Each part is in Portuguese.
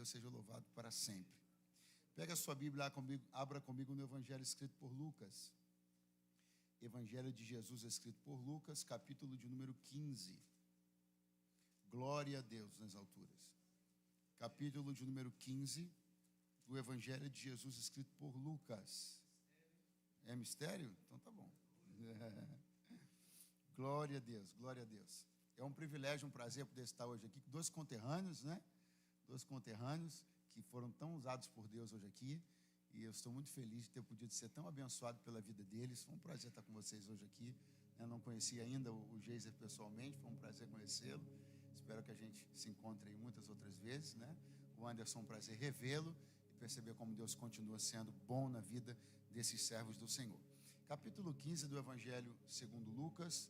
Deus seja louvado para sempre. Pega a sua Bíblia, abra comigo no Evangelho escrito por Lucas. Evangelho de Jesus escrito por Lucas, capítulo de número 15. Glória a Deus nas alturas. Capítulo de número 15 do Evangelho de Jesus escrito por Lucas. É mistério? Então tá bom. Glória a Deus, glória a Deus. É um privilégio, um prazer poder estar hoje aqui com dois conterrâneos, né? Dois conterrâneos que foram tão usados por Deus hoje aqui. E eu estou muito feliz de ter podido ser tão abençoado pela vida deles. Foi um prazer estar com vocês hoje aqui. Eu não conhecia ainda o Geiser pessoalmente, foi um prazer conhecê-lo. Espero que a gente se encontre aí muitas outras vezes, né? O Anderson, um prazer revê-lo e perceber como Deus continua sendo bom na vida desses servos do Senhor. Capítulo 15 do Evangelho segundo Lucas,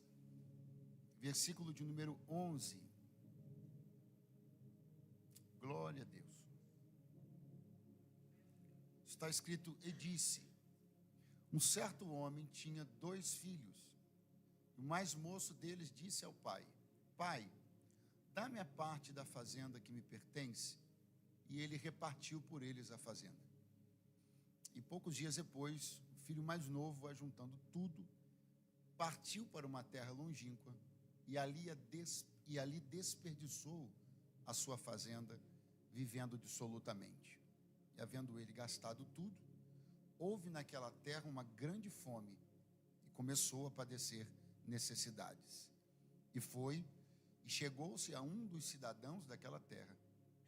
versículo de número 11. Glória a Deus. Está escrito: e disse: um certo homem tinha 2 filhos. O mais moço deles disse ao pai: Pai, dá-me a parte da fazenda que me pertence. E ele repartiu por eles a fazenda. E poucos dias depois, o filho mais novo, ajuntando tudo, partiu para uma terra longínqua e ali desperdiçou a sua fazenda, vivendo dissolutamente. E havendo ele gastado tudo, houve naquela terra uma grande fome e começou a padecer necessidades. E chegou-se a um dos cidadãos daquela terra,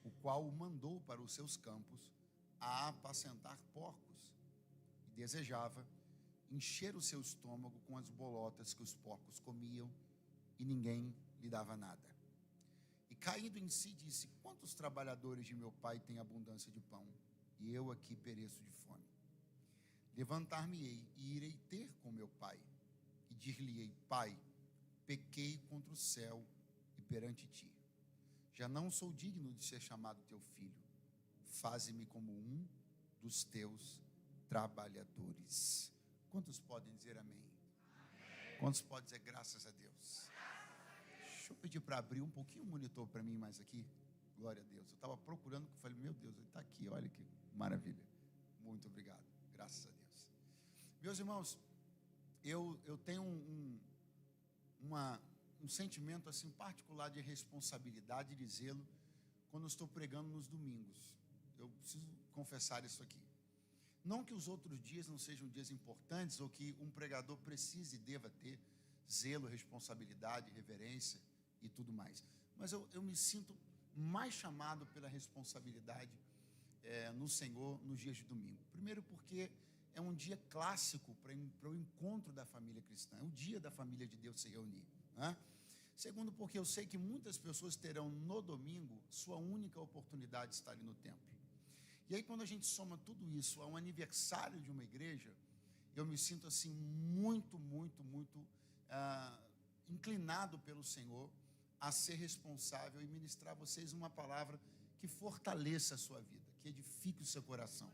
o qual o mandou para os seus campos a apacentar porcos, e desejava encher o seu estômago com as bolotas que os porcos comiam, e ninguém lhe dava nada. E caindo em si, disse: quantos trabalhadores de meu pai têm abundância de pão, e eu aqui pereço de fome? Levantar-me-ei e irei ter com meu pai, e dir-lhe-ei: Pai, pequei contra o céu e perante ti. Já não sou digno de ser chamado teu filho. Faze-me como um dos teus trabalhadores. Quantos podem dizer amém? Quantos podem dizer graças a Deus? Deixa eu pedir para abrir um pouquinho o monitor para mim mais aqui. Glória a Deus. Eu estava procurando, falei: meu Deus, ele está aqui, olha que maravilha. Muito obrigado, graças a Deus. Meus irmãos, eu tenho um sentimento assim particular de responsabilidade e de zelo quando eu estou pregando nos domingos. Eu preciso confessar isso aqui. Não que os outros dias não sejam dias importantes, ou que um pregador precise e deva ter zelo, responsabilidade, reverência e tudo mais. Mas eu me sinto mais chamado pela responsabilidade no Senhor nos dias de domingo. Primeiro porque é um dia clássico para o encontro da família cristã. É o dia da família de Deus se reunir, né? Segundo, porque eu sei que muitas pessoas terão no domingo sua única oportunidade de estarem no templo. E aí, quando a gente soma tudo isso a um aniversário de uma igreja, eu me sinto assim muito inclinado pelo Senhor a ser responsável e ministrar a vocês uma palavra que fortaleça a sua vida, que edifique o seu coração.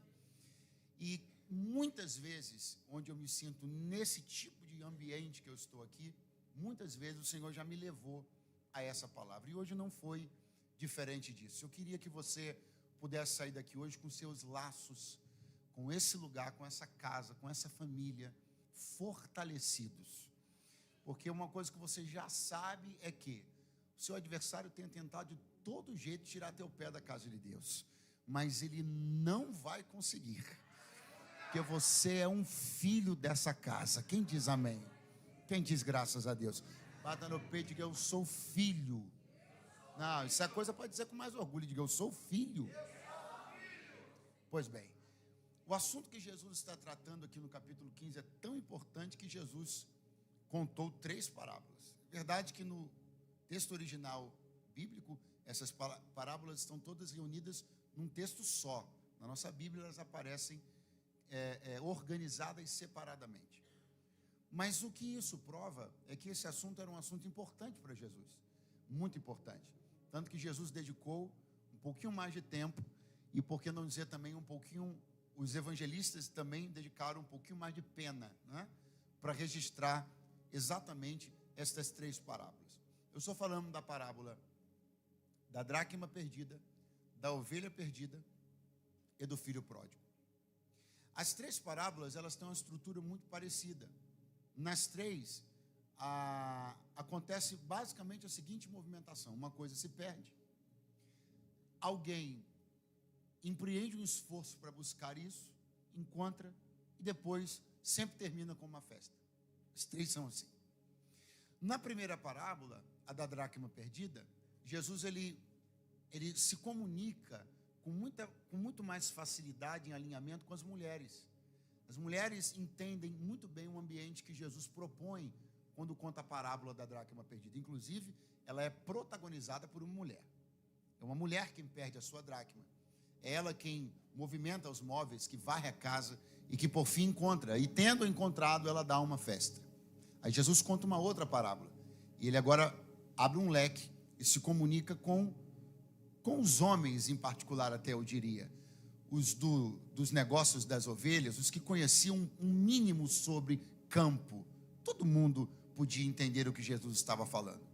E muitas vezes, onde eu me sinto nesse tipo de ambiente que eu estou aqui, muitas vezes o Senhor já me levou a essa palavra. E hoje não foi diferente disso. Eu queria que você pudesse sair daqui hoje com seus laços, com esse lugar, com essa casa, com essa família, fortalecidos. Porque uma coisa que você já sabe é que o seu adversário tem tentado de todo jeito tirar teu pé da casa de Deus. Mas ele não vai conseguir. Porque você é um filho dessa casa. Quem diz amém? Quem diz graças a Deus? Bata no peito e diga: eu sou filho. Não, isso é coisa para dizer com mais orgulho. Diga: eu sou filho. Pois bem, o assunto que Jesus está tratando aqui no capítulo 15 é tão importante que Jesus contou 3 parábolas. É verdade que no texto original bíblico, essas parábolas estão todas reunidas num texto só. Na nossa Bíblia elas aparecem organizadas separadamente. Mas o que isso prova é que esse assunto era um assunto importante para Jesus, muito importante. Tanto que Jesus dedicou um pouquinho mais de tempo, e por que não dizer também um pouquinho, os evangelistas também dedicaram um pouquinho mais de pena, né, para registrar exatamente estas 3 parábolas. Eu estou falando da parábola da dracma perdida, da ovelha perdida e do filho pródigo. As três parábolas, elas têm uma estrutura muito parecida. Nas três, acontece basicamente a seguinte movimentação: uma coisa se perde, alguém empreende um esforço para buscar isso, encontra, e depois sempre termina com uma festa. As três são assim. Na primeira parábola, a da dracma perdida, Jesus ele se comunica com muito mais facilidade em alinhamento com as mulheres. As mulheres entendem muito bem o ambiente que Jesus propõe quando conta a parábola da dracma perdida. Inclusive, ela é protagonizada por uma mulher. É uma mulher quem perde a sua dracma. É ela quem movimenta os móveis, que varre a casa e que por fim encontra. E tendo encontrado, ela dá uma festa. Aí Jesus conta uma outra parábola. E ele agora abre um leque e se comunica com os homens em particular, até eu diria. Os dos negócios das ovelhas, os que conheciam um mínimo sobre campo. Todo mundo podia entender o que Jesus estava falando.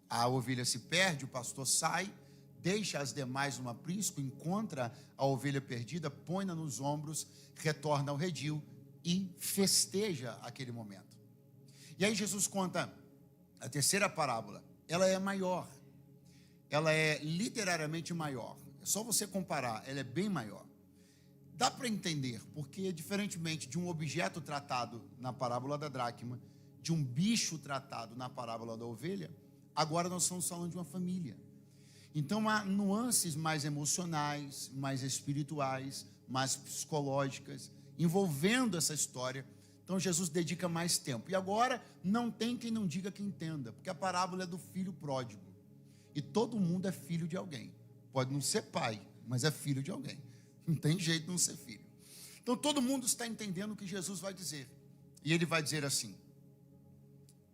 A ovelha se perde, o pastor sai, deixa as demais no aprisco, encontra a ovelha perdida, põe-na nos ombros, retorna ao redil e festeja aquele momento. E aí Jesus conta a terceira parábola. Ela é maior, ela é literariamente maior. É só você comparar, ela é bem maior. Dá para entender, porque diferentemente de um objeto tratado na parábola da dracma, de um bicho tratado na parábola da ovelha, agora nós estamos falando de uma família. Então há nuances mais emocionais, mais espirituais, mais psicológicas, envolvendo essa história. Então Jesus dedica mais tempo. E agora não tem quem não diga que entenda, porque a parábola é do filho pródigo. E todo mundo é filho de alguém. Pode não ser pai, mas é filho de alguém. Não tem jeito de não ser filho. Então todo mundo está entendendo o que Jesus vai dizer. E ele vai dizer assim: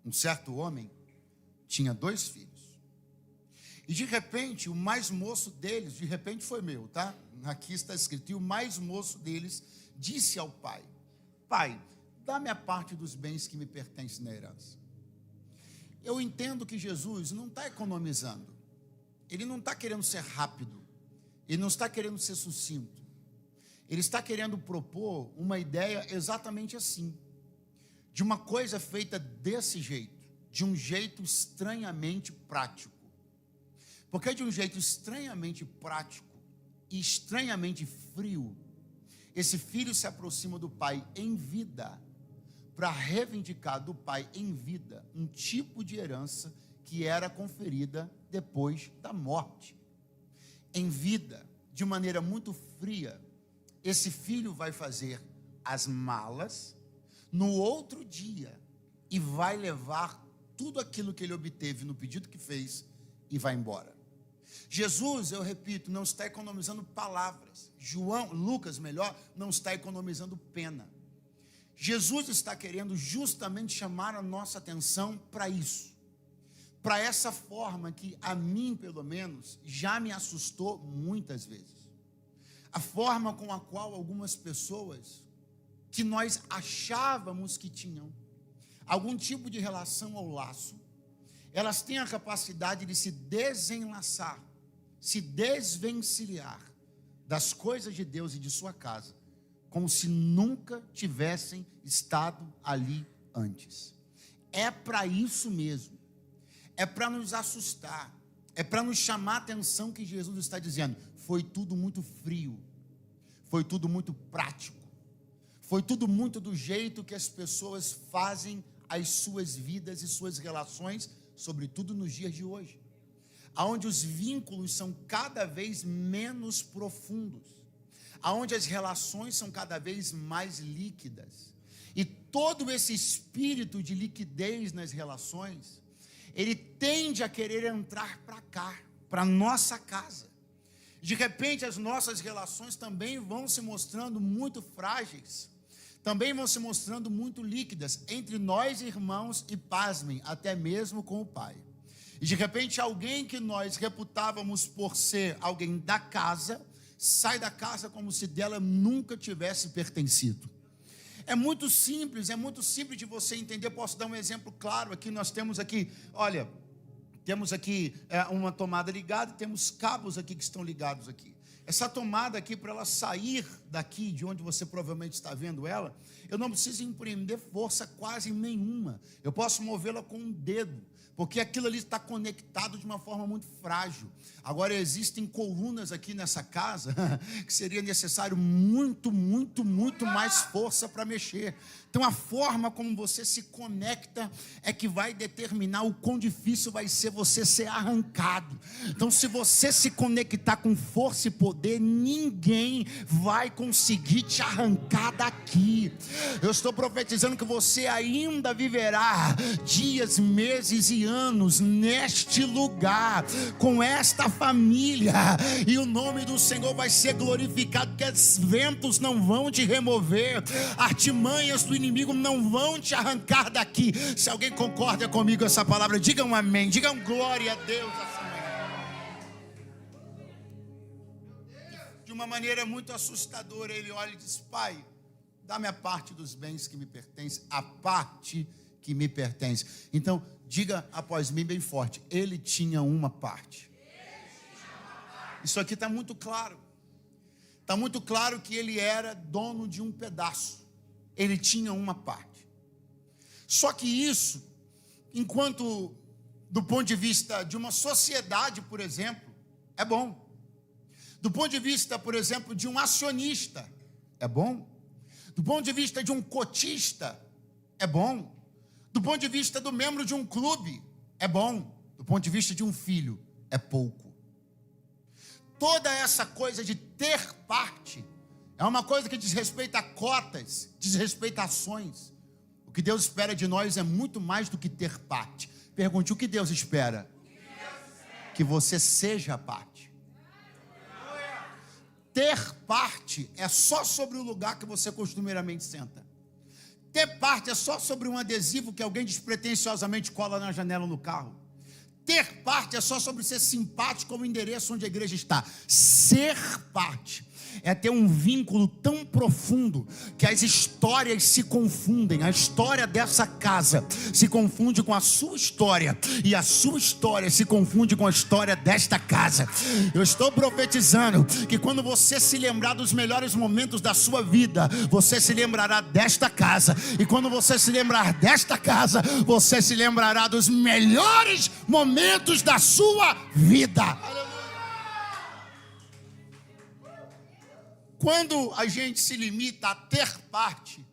um certo homem tinha 2 filhos. E de repente, o mais moço deles, de repente foi meu, tá? Aqui está escrito: e o mais moço deles disse ao pai: pai, dá-me a parte dos bens que me pertencem na herança. Eu entendo que Jesus não está economizando. Ele não está querendo ser rápido. Ele não está querendo ser sucinto. Ele está querendo propor uma ideia exatamente assim. De uma coisa feita desse jeito. De um jeito estranhamente prático. Porque de um jeito estranhamente prático e estranhamente frio, esse filho se aproxima do pai em vida, para reivindicar do pai em vida um tipo de herança que era conferida depois da morte. Em vida, de maneira muito fria, esse filho vai fazer as malas no outro dia e vai levar tudo aquilo que ele obteve no pedido que fez e vai embora. Jesus, eu repito, não está economizando palavras. Lucas, não está economizando pena. Jesus está querendo justamente chamar a nossa atenção para isso. Para essa forma que a mim, pelo menos, já me assustou muitas vezes. A forma com a qual algumas pessoas que nós achávamos que tinham algum tipo de relação ou laço, elas têm a capacidade de se desenlaçar, se desvencilhar das coisas de Deus e de sua casa, como se nunca tivessem estado ali antes. É para isso mesmo. É para nos assustar. É para nos chamar a atenção que Jesus está dizendo: foi tudo muito frio. Foi tudo muito prático. Foi tudo muito do jeito que as pessoas fazem as suas vidas e suas relações, sobretudo nos dias de hoje, aonde os vínculos são cada vez menos profundos, aonde as relações são cada vez mais líquidas, e todo esse espírito de liquidez nas relações, ele tende a querer entrar para cá, para nossa casa. De repente as nossas relações também vão se mostrando muito frágeis, também vão se mostrando muito líquidas, entre nós irmãos, e pasmem, até mesmo com o pai. E de repente alguém que nós reputávamos por ser alguém da casa, sai da casa como se dela nunca tivesse pertencido. É muito simples de você entender. Posso dar um exemplo claro aqui. Nós temos aqui, olha, Temos aqui uma tomada ligada e temos cabos aqui que estão ligados aqui. Essa tomada aqui, para ela sair daqui, de onde você provavelmente está vendo ela, eu não preciso empreender força quase nenhuma. Eu posso movê-la com um dedo, porque aquilo ali está conectado de uma forma muito frágil. Agora, existem colunas aqui nessa casa que seria necessário muito mais força para mexer. Então, a forma como você se conecta é que vai determinar o quão difícil vai ser você ser arrancado. Então, se você se conectar com força e poder, ninguém vai conseguir te arrancar daqui. Eu estou profetizando que você ainda viverá dias, meses e anos neste lugar, com esta família, e o nome do Senhor vai ser glorificado, porque os ventos não vão te remover, artimanhas do inimigo não vão te arrancar daqui. Se alguém concorda comigo com essa palavra, digam um amém, digam glória a Deus essa manhã. De uma maneira muito assustadora, ele olha e diz: Pai, dá-me a parte dos bens que me pertence, a parte que me pertence. Então, diga após mim bem forte: ele tinha uma parte. Isso aqui está muito claro. Está muito claro que ele era dono de um pedaço. Ele tinha uma parte. Só que isso, enquanto do ponto de vista de uma sociedade, por exemplo, é bom. Do ponto de vista, por exemplo, de um acionista, é bom. Do ponto de vista de um cotista, é bom. Do ponto de vista do membro de um clube, é bom. Do ponto de vista de um filho, é pouco. Toda essa coisa de ter parte é uma coisa que diz respeito a cotas, diz respeito a ações. O que Deus espera de nós é muito mais do que ter parte. Pergunte: o que Deus espera? Que você seja parte. Ter parte é só sobre o lugar que você costumeiramente senta. Ter parte é só sobre um adesivo que alguém despretensiosamente cola na janela no carro. Ter parte é só sobre ser simpático ao endereço onde a igreja está. Ser parte é ter um vínculo tão profundo que as histórias se confundem. A história dessa casa se confunde com a sua história, e a sua história se confunde com a história desta casa. Eu estou profetizando que quando você se lembrar dos melhores momentos da sua vida, você se lembrará desta casa, e quando você se lembrar desta casa, você se lembrará dos melhores momentos da sua vida. Quando a gente se limita a ter parte,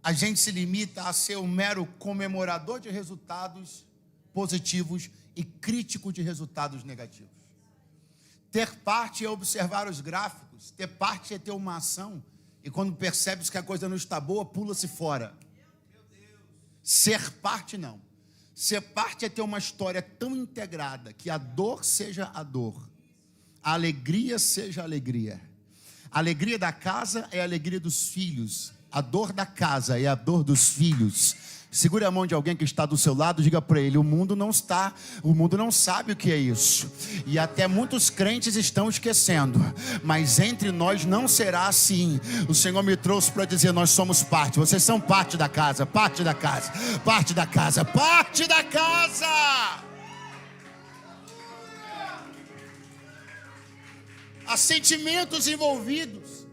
a gente se limita a ser um mero comemorador de resultados positivos e crítico de resultados negativos. Ter parte é observar os gráficos, ter parte é ter uma ação, e quando percebes que a coisa não está boa, pula-se fora. Ser parte não. Ser parte é ter uma história tão integrada que a dor seja a dor, a alegria seja a alegria. A alegria da casa é a alegria dos filhos. A dor da casa é a dor dos filhos. Segure a mão de alguém que está do seu lado, diga para ele: o mundo não sabe o que é isso. E até muitos crentes estão esquecendo. Mas entre nós não será assim. O Senhor me trouxe para dizer: nós somos parte. Vocês são parte da casa, parte da casa, parte da casa, parte da casa. Há sentimentos envolvidos,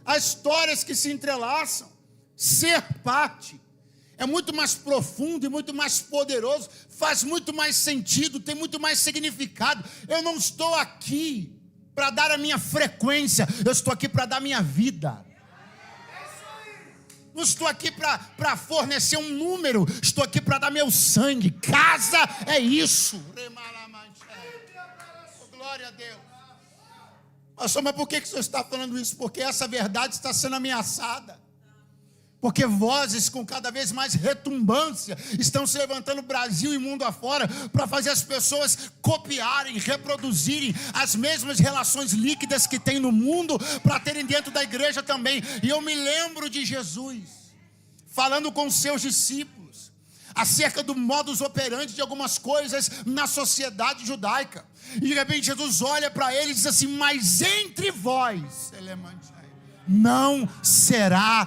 há histórias que se entrelaçam. Ser parte é muito mais profundo e muito mais poderoso, faz muito mais sentido, tem muito mais significado. Eu não estou aqui para dar a minha frequência, eu estou aqui para dar a minha vida. Não estou aqui para fornecer um número, estou aqui para dar meu sangue. Casa é isso. Oh, glória a Deus. Pastor, mas por que o senhor está falando isso? Porque essa verdade está sendo ameaçada. Porque vozes com cada vez mais retumbância estão se levantando Brasil e mundo afora para fazer as pessoas copiarem, reproduzirem as mesmas relações líquidas que tem no mundo, para terem dentro da igreja também. E eu me lembro de Jesus falando com os seus discípulos acerca do modus operandi de algumas coisas na sociedade judaica. E de repente Jesus olha para eles e diz assim: mas entre vós, não será.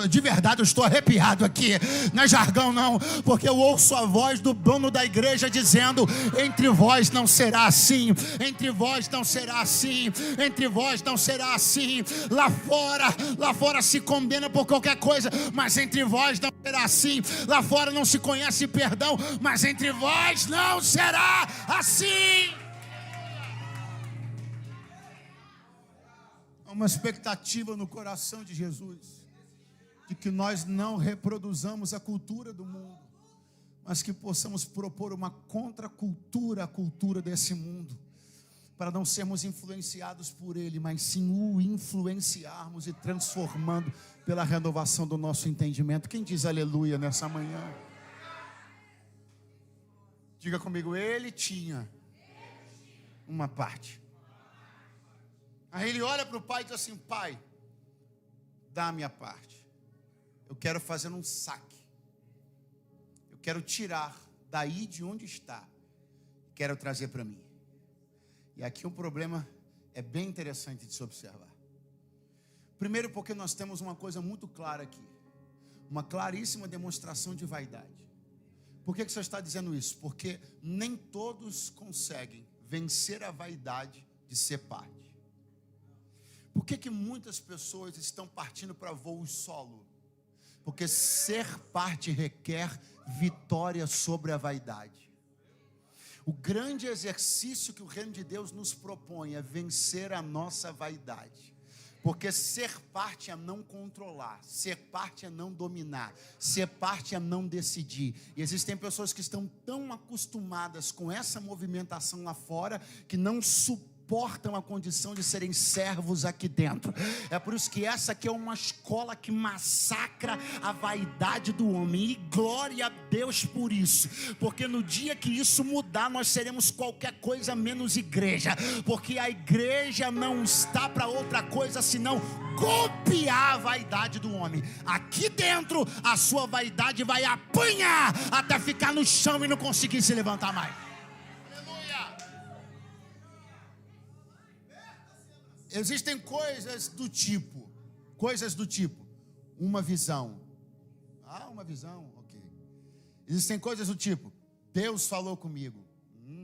De verdade, eu estou arrepiado aqui. Não é jargão não, porque eu ouço a voz do dono da igreja dizendo: entre vós não será assim, entre vós não será assim, entre vós não será assim. Lá fora se condena por qualquer coisa, mas entre vós não será assim. Lá fora não se conhece perdão, mas entre vós não será assim. Uma expectativa no coração de Jesus, de que nós não reproduzamos a cultura do mundo, mas que possamos propor uma contracultura à cultura desse mundo, para não sermos influenciados por ele, mas sim o influenciarmos e transformando pela renovação do nosso entendimento. Quem diz aleluia nessa manhã? Diga comigo: ele tinha uma parte. Aí ele olha para o pai e diz assim: pai, dá a minha parte. Eu quero fazer um saque. Eu quero tirar daí de onde está. Quero trazer para mim. E aqui um problema é bem interessante de se observar. Primeiro, porque nós temos uma coisa muito clara aqui. Uma claríssima demonstração de vaidade. Por que o senhor está dizendo isso? Porque nem todos conseguem vencer a vaidade de ser parte. Por que muitas pessoas estão partindo para voos solo? Porque ser parte requer vitória sobre a vaidade. O grande exercício que o reino de Deus nos propõe é vencer a nossa vaidade. Porque ser parte é não controlar, ser parte é não dominar, ser parte é não decidir. E existem pessoas que estão tão acostumadas com essa movimentação lá fora que não suportam a condição de serem servos aqui dentro. É por isso que essa aqui é uma escola que massacra a vaidade do homem, e glória a Deus por isso, porque no dia que isso mudar, nós seremos qualquer coisa menos igreja, porque a igreja não está para outra coisa senão copiar a vaidade do homem. Aqui dentro a sua vaidade vai apanhar até ficar no chão e não conseguir se levantar mais. Existem coisas do tipo, uma visão. Uma visão, ok. Existem coisas do tipo, Deus falou comigo.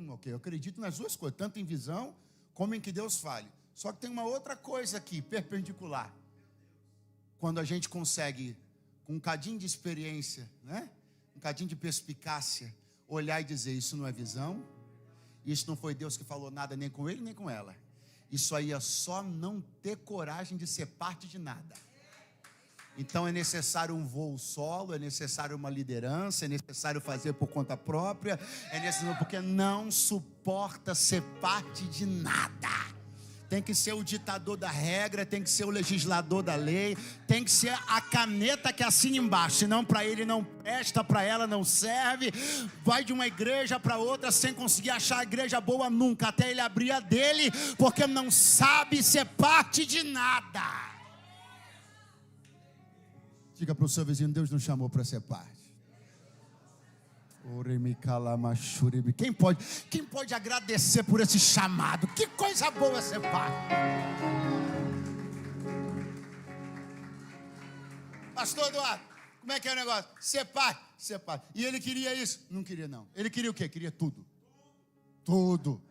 Ok, eu acredito nas duas coisas, tanto em visão como em que Deus fale. Só que tem uma outra coisa aqui, perpendicular. Quando a gente consegue, com um cadinho de experiência, né? Um cadinho de perspicácia, olhar e dizer: isso não é visão, isso não foi Deus que falou nada nem com ele nem com ela. Isso aí é só não ter coragem de ser parte de nada. Então é necessário um voo solo, é necessário uma liderança, é necessário fazer por conta própria, é necessário, porque não suporta ser parte de nada. Tem que ser o ditador da regra, tem que ser o legislador da lei, tem que ser a caneta que assina embaixo, senão para ele não presta, para ela não serve. Vai de uma igreja para outra sem conseguir achar a igreja boa nunca, até ele abrir a dele, porque não sabe ser parte de nada. Diga para o seu vizinho: Deus nos chamou para ser parte. Quem pode agradecer por esse chamado? Que coisa boa ser parte. Pastor Eduardo, como é que é o negócio? Ser parte. E ele queria isso? Não queria não. Ele queria o quê? Queria tudo. Tudo.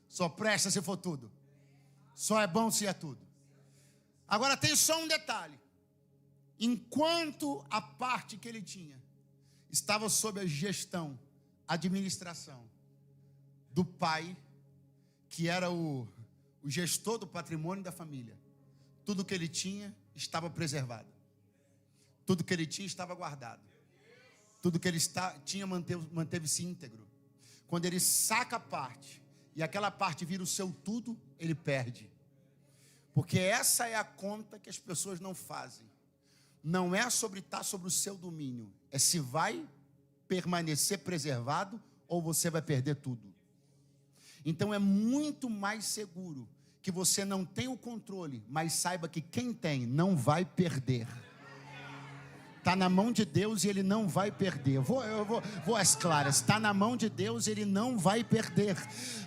Só presta se for tudo. Só é bom se é tudo. Agora tem só um detalhe. Enquanto a parte que ele tinha estava sob a gestão, administração do pai, que era o gestor do patrimônio da família, tudo que ele tinha estava preservado, tudo que ele tinha estava guardado, tudo que ele tinha manteve-se íntegro. Quando ele saca a parte e aquela parte vira o seu tudo, ele perde, porque essa é a conta que as pessoas não fazem. Não é sobre estar sobre o seu domínio, é se vai permanecer preservado ou você vai perder tudo. Então é muito mais seguro que você não tenha o controle, mas saiba que quem tem não vai perder. Está na mão de Deus e Ele não vai perder. Eu vou às claras. Está na mão de Deus e Ele não vai perder.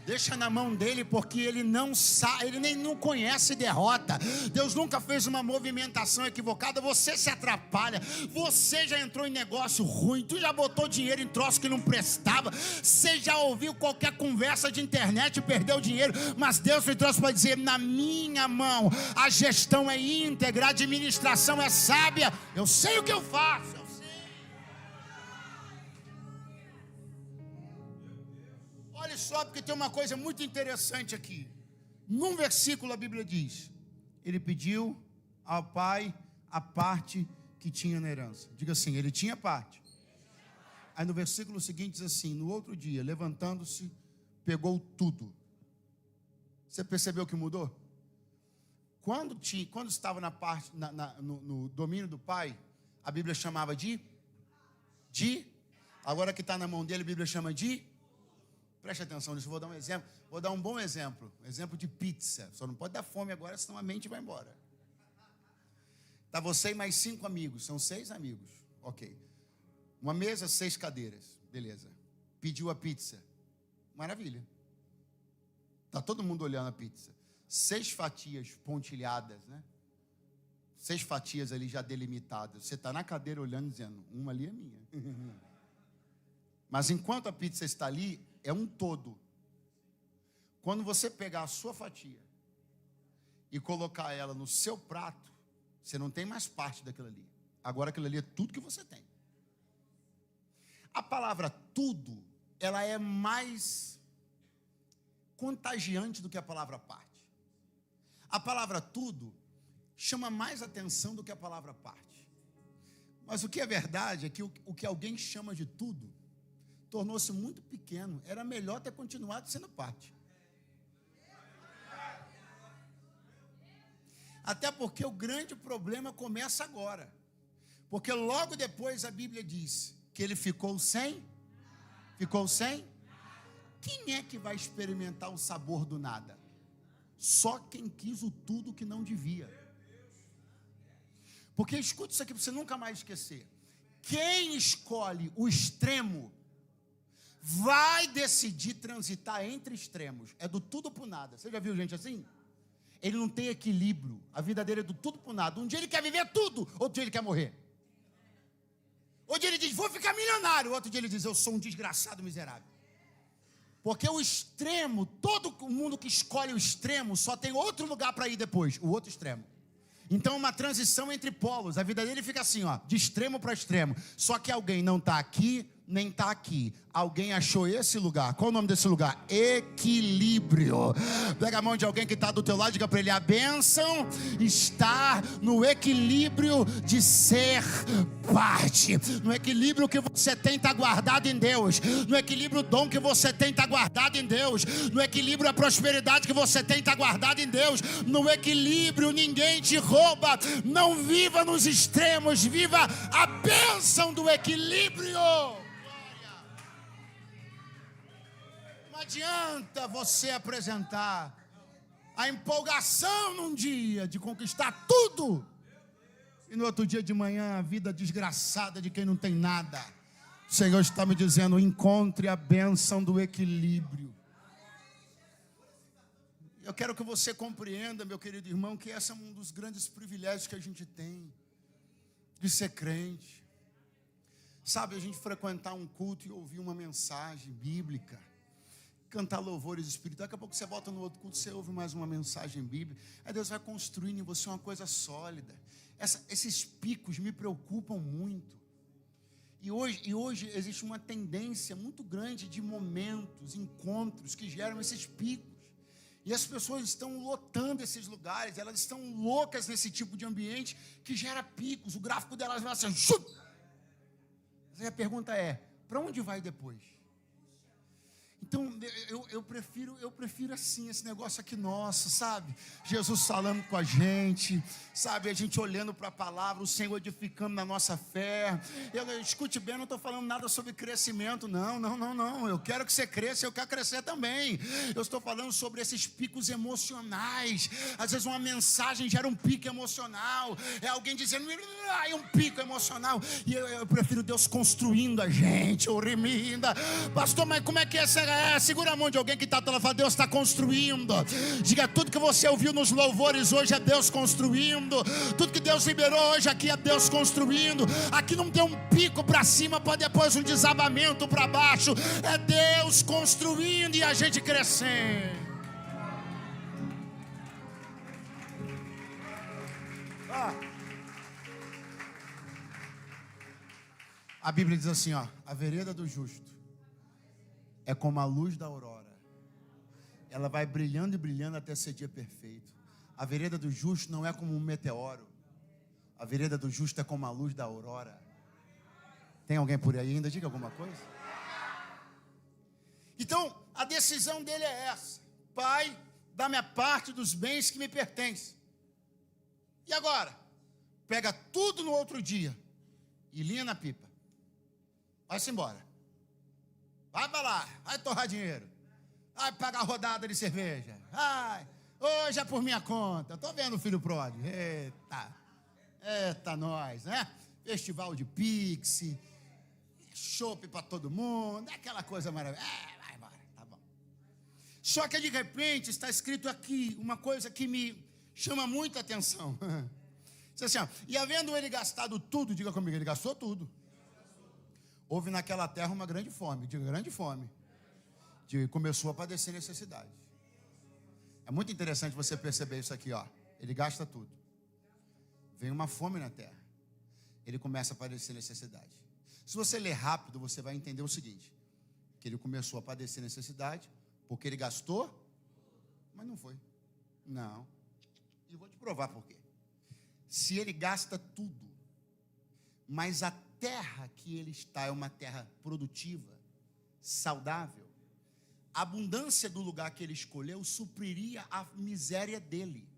Deixa na mão dele, porque Ele não sabe, Ele nem não conhece derrota. Deus nunca fez uma movimentação equivocada. Você se atrapalha. Você já entrou em negócio ruim. Tu já botou dinheiro em troço que não prestava. Você já ouviu qualquer conversa de internet e perdeu dinheiro. Mas Deus me trouxe para dizer: na minha mão a gestão é íntegra, a administração é sábia. Eu sei o que eu faço, eu sei. Olha só, porque tem uma coisa muito interessante aqui. Num versículo a Bíblia diz: ele pediu ao pai a parte que tinha na herança. Diga assim: ele tinha parte. Aí no versículo seguinte diz assim: no outro dia, levantando-se, pegou tudo. Você percebeu que mudou? Quando estava na parte, no domínio do pai, a Bíblia chamava de, agora que está na mão dele, a Bíblia chama de, preste atenção nisso, vou dar um exemplo, vou dar um bom exemplo de pizza, só não pode dar fome agora, senão a mente vai embora. Está você e mais 5 amigos, são 6 amigos, ok. Uma mesa, 6 cadeiras, beleza. Pediu a pizza, maravilha. Está todo mundo olhando a pizza. 6 fatias pontilhadas, né? 6 fatias ali já delimitadas. Você está na cadeira olhando, dizendo: uma ali é minha. Mas enquanto a pizza está ali, é um todo. Quando você pegar a sua fatia e colocar ela no seu prato, você não tem mais parte daquilo ali. Agora aquilo ali é tudo que você tem. A palavra tudo, ela é mais contagiante do que a palavra parte. A palavra tudo chama mais atenção do que a palavra parte. Mas o que é verdade é que o que alguém chama de tudo tornou-se muito pequeno. Era melhor ter continuado sendo parte. Até porque o grande problema começa agora. Porque logo depois a Bíblia diz que ele ficou sem. Ficou sem? Quem é que vai experimentar o sabor do nada? Só quem quis o tudo que não devia. Porque escuta isso aqui para você nunca mais esquecer. Quem escolhe o extremo vai decidir transitar entre extremos. É do tudo para o nada. Você já viu gente assim? Ele não tem equilíbrio. A vida dele é do tudo para o nada. Um dia ele quer viver tudo, outro dia ele quer morrer. Um dia ele diz: vou ficar milionário. Outro dia ele diz: eu sou um desgraçado miserável. Porque o extremo, todo mundo que escolhe o extremo só tem outro lugar para ir depois, o outro extremo. Então, uma transição entre polos. A vida dele fica assim, ó, de extremo para extremo. Só que alguém não está aqui, nem está aqui. Alguém achou esse lugar. Qual o nome desse lugar? Equilíbrio. Pega a mão de alguém que está do teu lado e diga para ele: a bênção está no equilíbrio de ser parte. No equilíbrio que você tem está guardado em Deus. No equilíbrio o dom que você tem está guardado em Deus. No equilíbrio a prosperidade que você tem está guardada em Deus. No equilíbrio ninguém te rouba. Não viva nos extremos, viva a bênção do equilíbrio. Não adianta você apresentar a empolgação num dia de conquistar tudo e no outro dia de manhã a vida desgraçada de quem não tem nada. O Senhor está me dizendo: encontre a bênção do equilíbrio. Eu quero que você compreenda, meu querido irmão, que esse é um dos grandes privilégios que a gente tem de ser crente. Sabe, a gente frequentar um culto e ouvir uma mensagem bíblica, cantar louvores espirituais. Daqui a pouco você volta no outro culto, você ouve mais uma mensagem bíblica. Aí Deus vai construindo em você uma coisa sólida. Esses picos me preocupam muito. E hoje existe uma tendência muito grande de momentos, encontros que geram esses picos. E as pessoas estão lotando esses lugares, elas estão loucas nesse tipo de ambiente que gera picos. O gráfico delas vai assim, chup! A pergunta é: para onde vai depois? Então, eu prefiro assim, esse negócio aqui nosso, sabe? Jesus falando com a gente, sabe? A gente olhando para a palavra, o Senhor edificando na nossa fé. Escute bem, eu não estou falando nada sobre crescimento, não. Eu quero que você cresça, eu quero crescer também. Eu estou falando sobre esses picos emocionais. Às vezes uma mensagem gera um pico emocional. É alguém dizendo, é um pico emocional. E eu prefiro Deus construindo a gente, pastor, mas como é que é? Segura a mão de alguém que está falando, Deus está construindo. Diga, tudo que você ouviu nos louvores hoje é Deus construindo. Tudo que Deus liberou hoje aqui é Deus construindo. Aqui não tem um pico para cima para depois um desabamento para baixo. É Deus construindo e a gente crescendo. A Bíblia diz assim, a vereda do justo é como a luz da aurora. Ela vai brilhando e brilhando até ser dia perfeito. A vereda do justo não é como um meteoro. A vereda do justo é como a luz da aurora. Tem alguém por aí ainda? Diga alguma coisa. Então, a decisão dele é essa: Pai, dá-me a parte dos bens que me pertencem. E agora? Pega tudo no outro dia e linha na pipa. Vai-se embora. Vai para lá, vai torrar dinheiro, vai pagar rodada de cerveja. Hoje é por minha conta. Estou vendo o filho pródigo. Eita nós, né? Festival de Pix, chopp para todo mundo, aquela coisa maravilhosa. Vai embora, tá bom. Só que de repente está escrito aqui uma coisa que me chama muita atenção. Diz assim, e havendo ele gastado tudo, diga comigo, ele gastou tudo. Houve naquela terra uma grande fome, diga grande fome. Começou a padecer necessidade. É muito interessante você perceber isso aqui, ele gasta tudo. Vem uma fome na terra. Ele começa a padecer necessidade. Se você ler rápido, você vai entender o seguinte: que ele começou a padecer necessidade porque ele gastou, mas não foi. Não. E vou te provar por quê. Se ele gasta tudo, mas a terra que ele está é uma terra produtiva, saudável, a abundância do lugar que ele escolheu supriria a miséria dele.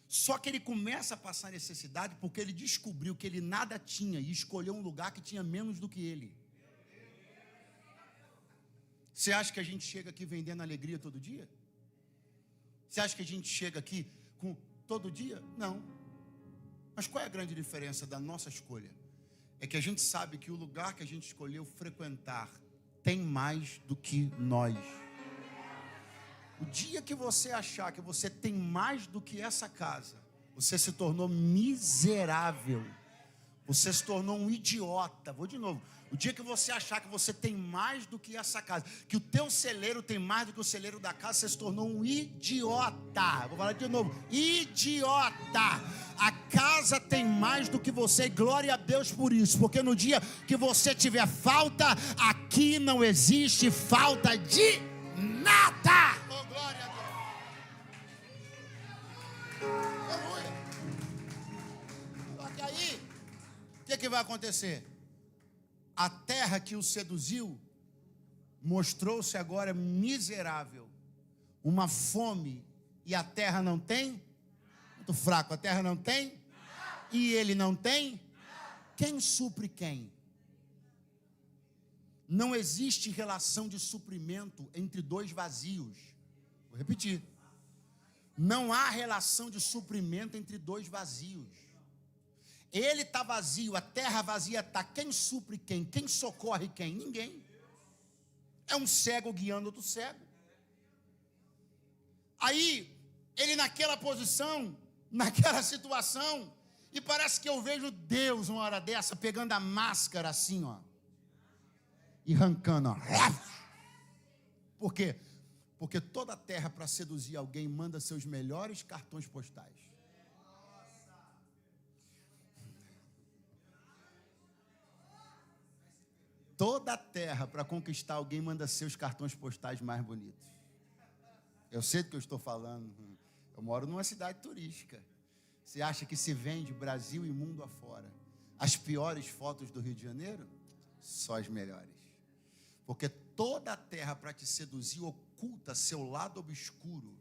Só que ele começa a passar necessidade porque ele descobriu que ele nada tinha e escolheu um lugar que tinha menos do que ele. Você acha que a gente chega aqui vendendo alegria todo dia? Você acha que a gente chega aqui com todo dia? Não. Mas qual é a grande diferença da nossa escolha? É que a gente sabe que o lugar que a gente escolheu frequentar tem mais do que nós. O dia que você achar que você tem mais do que essa casa, você se tornou miserável. Você se tornou um idiota. Vou de novo. O dia que você achar que você tem mais do que essa casa, que o teu celeiro tem mais do que o celeiro da casa, você se tornou um idiota. Vou falar de novo. Idiota. A casa tem mais do que você. E glória a Deus por isso. Porque no dia que você tiver falta, aqui não existe falta de nada. Oh, glória a Deus. Aleluia. Só que aí, o que vai acontecer? A terra que o seduziu mostrou-se agora miserável, uma fome, e a terra não tem? Muito fraco, a terra não tem? E ele não tem? Quem supre quem? Não existe relação de suprimento entre dois vazios. Vou repetir. Não há relação de suprimento entre dois vazios. Ele está vazio, a terra vazia está. Quem supre quem? Quem socorre quem? Ninguém. É um cego guiando outro cego. Aí, ele naquela posição, naquela situação, e parece que eu vejo Deus uma hora dessa, pegando a máscara assim, e arrancando, Por quê? Porque toda a terra, para seduzir alguém, manda seus melhores cartões postais. Toda a terra, para conquistar alguém, manda seus cartões postais mais bonitos. Eu sei do que eu estou falando. Eu moro numa cidade turística. Você acha que se vende Brasil e mundo afora as piores fotos do Rio de Janeiro? Só as melhores. Porque toda a terra para te seduzir, oculta seu lado obscuro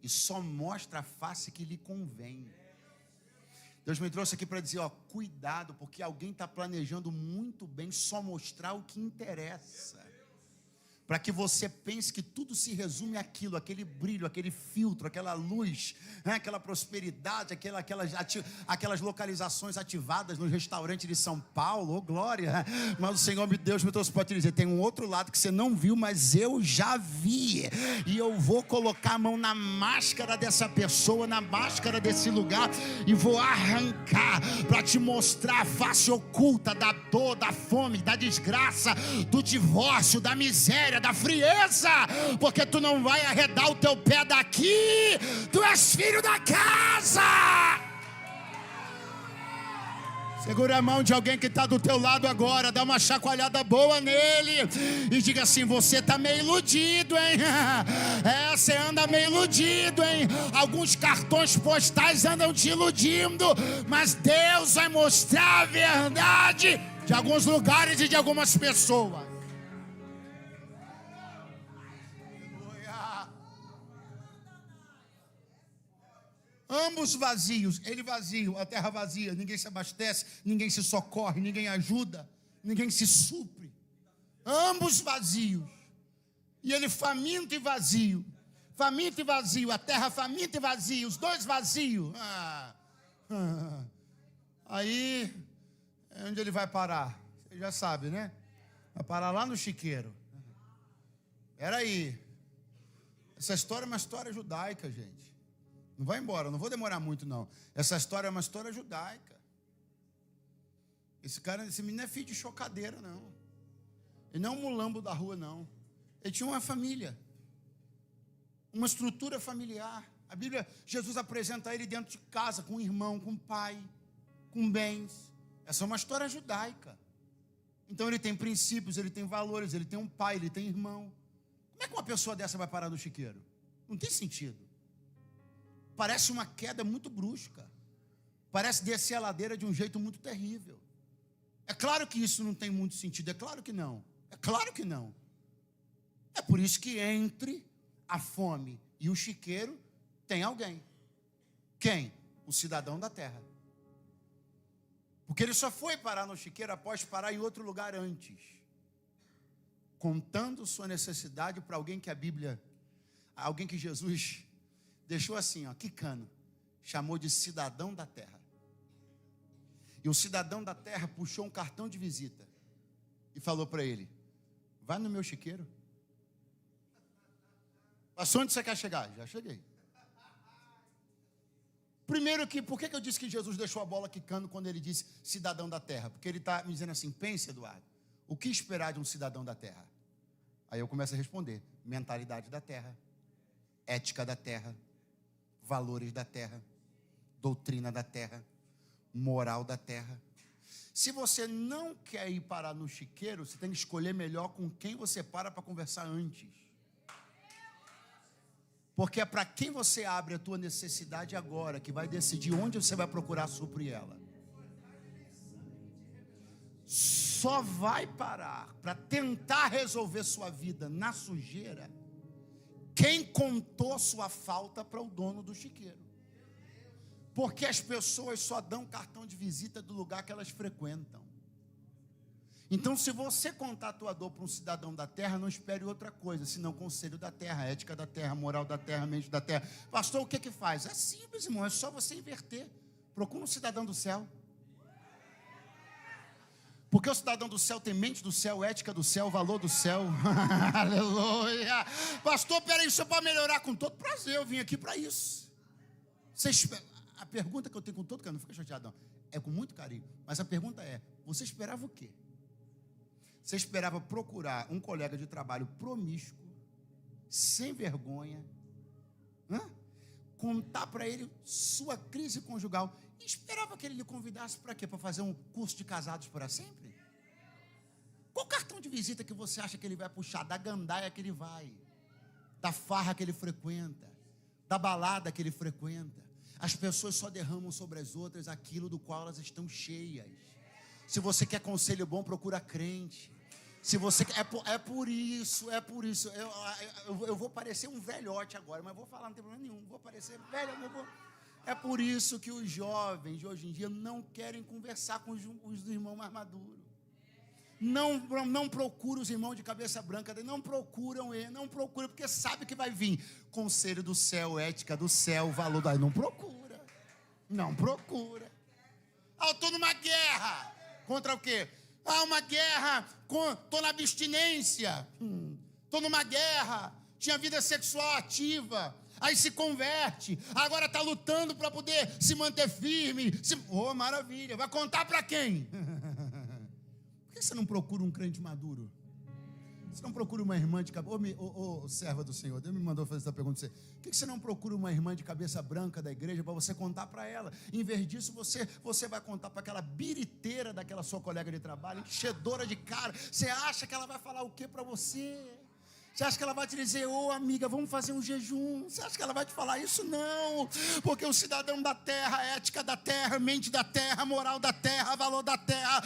e só mostra a face que lhe convém. Deus me trouxe aqui para dizer, cuidado, porque alguém está planejando muito bem só mostrar o que interessa. Para que você pense que tudo se resume àquilo, aquele brilho, aquele filtro, aquela luz, né? Aquela prosperidade, aquelas localizações ativadas no restaurante de São Paulo, glória. Mas o Senhor, Deus me trouxe para te dizer, tem um outro lado que você não viu, mas eu já vi. E eu vou colocar a mão na máscara dessa pessoa, na máscara desse lugar, e vou arrancar para te mostrar a face oculta da dor, da fome, da desgraça, do divórcio, da miséria, da frieza, porque tu não vai arredar o teu pé daqui, tu és filho da casa. Segura a mão de alguém que está do teu lado agora, dá uma chacoalhada boa nele e diga assim, você está meio iludido, hein? Você anda meio iludido, hein? Alguns cartões postais andam te iludindo, mas Deus vai mostrar a verdade de alguns lugares e de algumas pessoas. Ambos vazios, ele vazio, a terra vazia, ninguém se abastece, ninguém se socorre, ninguém ajuda, ninguém se supre. Ambos vazios. E ele faminto e vazio, a terra faminta e vazia, os dois vazios. Aí, onde ele vai parar? Você já sabe, né? Vai parar lá no chiqueiro. Peraí, essa história é uma história judaica, gente. Não vai embora, não vou demorar muito não. Essa história é uma história judaica. Esse menino é filho de chocadeira, não. Ele não é um mulambo da rua, não. Ele tinha uma família, uma estrutura familiar. A Bíblia, Jesus apresenta ele dentro de casa, com um irmão, com um pai, com bens. Essa é uma história judaica. Então ele tem princípios, ele tem valores, ele tem um pai, ele tem irmão. Como é que uma pessoa dessa vai parar no chiqueiro? Não tem sentido. Parece uma queda muito brusca. Parece descer a ladeira de um jeito muito terrível. É claro que isso não tem muito sentido. É claro que não. É claro que não. É por isso que entre a fome e o chiqueiro tem alguém. Quem? O cidadão da terra. Porque ele só foi parar no chiqueiro após parar em outro lugar antes. Contando sua necessidade para alguém que a Bíblia, alguém que Jesus deixou assim, quicando, chamou de cidadão da terra. E o cidadão da terra puxou um cartão de visita e falou para ele, vai no meu chiqueiro. Passou onde você quer chegar? Já cheguei. Primeiro por que eu disse que Jesus deixou a bola quicando quando ele disse cidadão da terra? Porque ele está me dizendo assim, pense, Eduardo, o que esperar de um cidadão da terra? Aí eu começo a responder, mentalidade da terra, ética da terra, valores da terra, doutrina da terra, moral da terra. Se você não quer ir parar no chiqueiro, você tem que escolher melhor com quem você para conversar antes. Porque é para quem você abre a tua necessidade agora que vai decidir onde você vai procurar suprir ela. Só vai parar para tentar resolver sua vida na sujeira quem contou sua falta para o dono do chiqueiro. Porque as pessoas só dão cartão de visita do lugar que elas frequentam. Então, se você contar a tua dor para um cidadão da terra, não espere outra coisa, senão conselho da terra, ética da terra, moral da terra, mente da terra. Pastor, o que faz? É simples, irmão, é só você inverter. Procura um cidadão do céu. Porque o cidadão do céu tem mente do céu, ética do céu, valor do céu. Aleluia. Pastor, peraí, isso é para melhorar. Com todo prazer, eu vim aqui para isso. A pergunta que eu tenho com todo carinho, não fica chateado não, é com muito carinho. Mas a pergunta é, você esperava o quê? Você esperava procurar um colega de trabalho promíscuo, sem vergonha, contar para ele sua crise conjugal, e esperava que ele lhe convidasse para quê? Para fazer um curso de casados para sempre? Qual cartão de visita que você acha que ele vai puxar? Da gandaia que ele vai, da farra que ele frequenta, da balada que ele frequenta. As pessoas só derramam sobre as outras aquilo do qual elas estão cheias. Se você quer conselho bom, procura crente. Se você é por isso. Eu vou parecer um velhote agora, mas vou falar, não tem problema nenhum. Vou parecer velho, É por isso que os jovens de hoje em dia não querem conversar com os irmãos mais maduros. Não procuram os irmãos de cabeça branca, não procuram ele, porque sabe que vai vir conselho do céu, ética do céu, valor da... Não procura. Eu estou numa guerra. Contra o quê? Uma guerra, estou na abstinência. Estou numa guerra, tinha vida sexual ativa, aí se converte, agora está lutando para poder se manter firme. Maravilha, vai contar para quem? Por que você não procura um crente maduro? Você não procura uma irmã de cabeça... serva do Senhor, Deus me mandou fazer essa pergunta para você. Por que você não procura uma irmã de cabeça branca da igreja para você contar para ela? Em vez disso, você vai contar para aquela biriteira daquela sua colega de trabalho, enchedora de cara. Você acha que ela vai falar o que para você? Você acha que ela vai te dizer, amiga, vamos fazer um jejum? Você acha que ela vai te falar isso? Não, porque o cidadão da terra, ética da terra, mente da terra, moral da terra, valor da terra.